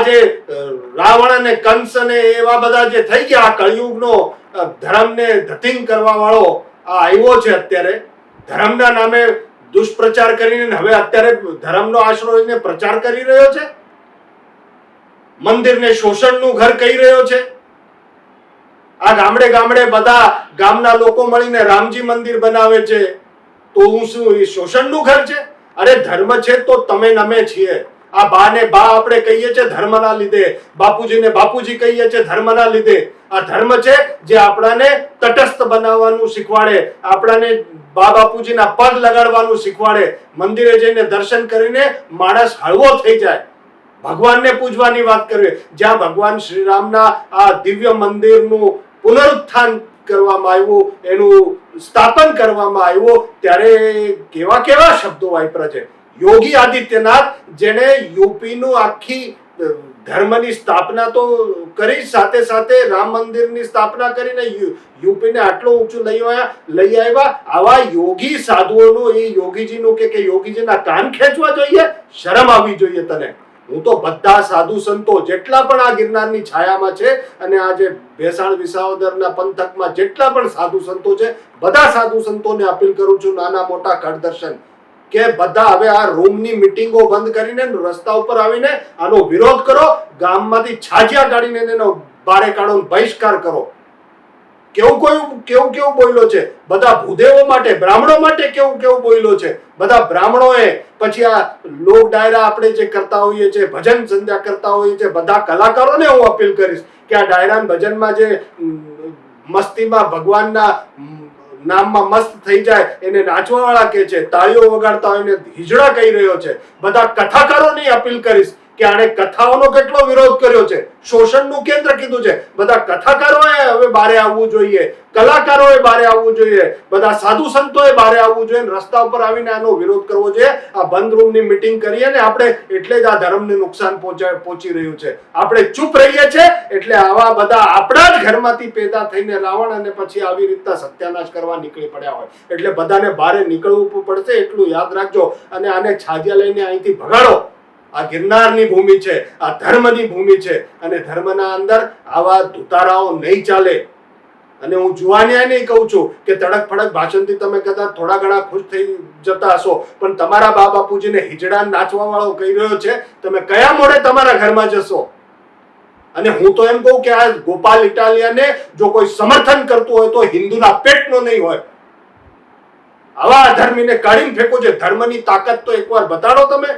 જે રાવણ અને કંસ અને એવા બધા જે થઈ ગયા આ કળિયુગનો ધર્મને ધતિંગ કરવા વાળો આ આવ્યો છે અત્યારે ધર્મના નામે દુષ્પ્રચાર કરીને હવે અત્યારે ધર્મનો આશરો લઈને પ્રચાર કરી રહ્યો છે, મંદિરને શોષણનું ઘર કહી રહ્યો છે। આ ગામડે ગામડે બધા ગામના લોકો મળીને રામજી મંદિર બનાવે છે, તો હું શું એ શોષણનું ઘર છે? અરે ધર્મ છે તો તમે નમે છીએ। આ બા ને બા આપણે કહીએ છીએ ધર્મના લીધે, બાપુજીને બાપુજી કહીએ છીએ ધર્મના લીધે। આ ધર્મ છે જે આપણાને તટસ્થ બનાવવાનું શીખવાડે, આપણાને બા બાપુજીના પગ લગાડવાનું શીખવાડે, મંદિરે જઈને દર્શન કરીને માણસ હળવો થઈ જાય, ભગવાનને પૂજવાની વાત કરીએ। જ્યાં ભગવાન શ્રી રામના આ દિવ્ય મંદિરનું પુનરુત્થાન કરવામાં આવ્યું, એનું સ્થાપન કરવામાં આવ્યું, ત્યારે કેવા કેવા શબ્દો વાપર્યા છે। યોગી આદિત્યનાથ જેને યુપીનું આખી ધર્મની સ્થાપના તો કરી, સાથે સાથે રામ મંદિરની સ્થાપના કરીને યુપીને આટલું ઊંચું લઈ આવ્યા। આવા યોગી સાધુઓનું એ યોગીજીનું કે યોગીજીના કાન ખેંચવા જોઈએ, શરમ આવવી જોઈએ તને। હું તો બધા સાધુ સંતો જેટલા પણ આ ગિરનારની છાયામાં છે અને આ જે ભેસાણ વિસાવદરના પંથકમાં જેટલા પણ સાધુ સંતો છે, બધા સાધુ સંતોને અપીલ કરું છું, નાના મોટા કળદર્શન, કે બધા હવે આ રૂમની મીટિંગો બંધ કરીને રસ્તા ઉપર આવીને આનો વિરોધ કરો, ગામમાંથી છાજિયા કાઢીને એનો બારે કાઢો, બહિષ્કાર કરો। કેવું બોલ્યો છે બધા ભૂદેવો માટે, બ્રાહ્મણો માટે કેવું બોલ્યો છે બધા બ્રાહ્મણોએ। પછી આ લોક ડાયરા આપણે જે કરતા હોઈએ છીએ, ભજન સંધ્યા કરતા હોઈએ છીએ, બધા કલાકારોને હું અપીલ કરીશ કે આ ડાયરા ભજનમાં જે મસ્તીમાં ભગવાનના નામમાં મસ્ત થઈ જાય એને નાચવા વાળા કે છે, તાળીઓ વગાડતા હોય એને હિજડા કહી રહ્યો છે, બધા કથાકારોની અપીલ કરીશ કે આણે કથાઓનો કેટલો વિરોધ કર્યો છે, શોષણનું કેન્દ્ર કીધું છે, બધા કથાકારોએ હવે બારે આવવું જોઈએ, કલાકારોએ બારે આવવું જોઈએ, બધા સાધુ સંતોએ બારે આવવું જોઈએ, રસ્તા ઉપર આવીને આનો વિરોધ કરવો જોઈએ। આ બંધ રૂમની મીટિંગ કરીએ ને આપણે એટલે જ આ ધર્મને નુકસાન પહોંચી રહ્યું છે। આપણે ચૂપ રહીએ છીએ એટલે આવા બધા આપણા જ ઘરમાંથી પેદા થઈને રાવણ અને પછી આવી રીતના સત્યાનાશ કરવા નીકળી પડ્યા હોય, એટલે બધાને બારે નીકળવું પડશે, એટલું યાદ રાખજો। અને આને છાજિયા લઈને અહીંથી ભગાડો। આ ગિરનારની ભૂમિ છે, આ ધર્મની ભૂમિ છે, અને ધર્મના અંદર આવા ધુતારાઓ નહીં ચાલે। અને હું જુવાનિયા નહીં કહું છું કે તડક ફડક ભાષણથી તમે કદાચ થોડા ઘણા ખુશ થઈ જતા હશો, પણ તમારા બા બાપુજીને હિજડા નાચવા વાળો કહી રહ્યો છે, તમે કયા મોડે તમારા ઘરમાં જશો? અને હું તો એમ કહું કે આ ગોપાલ ઇટાલિયાને જો કોઈ સમર્થન કરતું હોય તો હિન્દુના પેટનો નહીં હોય। આવા અધર્મીને કાઢીને ફેંકો છે, ધર્મની તાકાત તો એકવાર બતાડો તમે।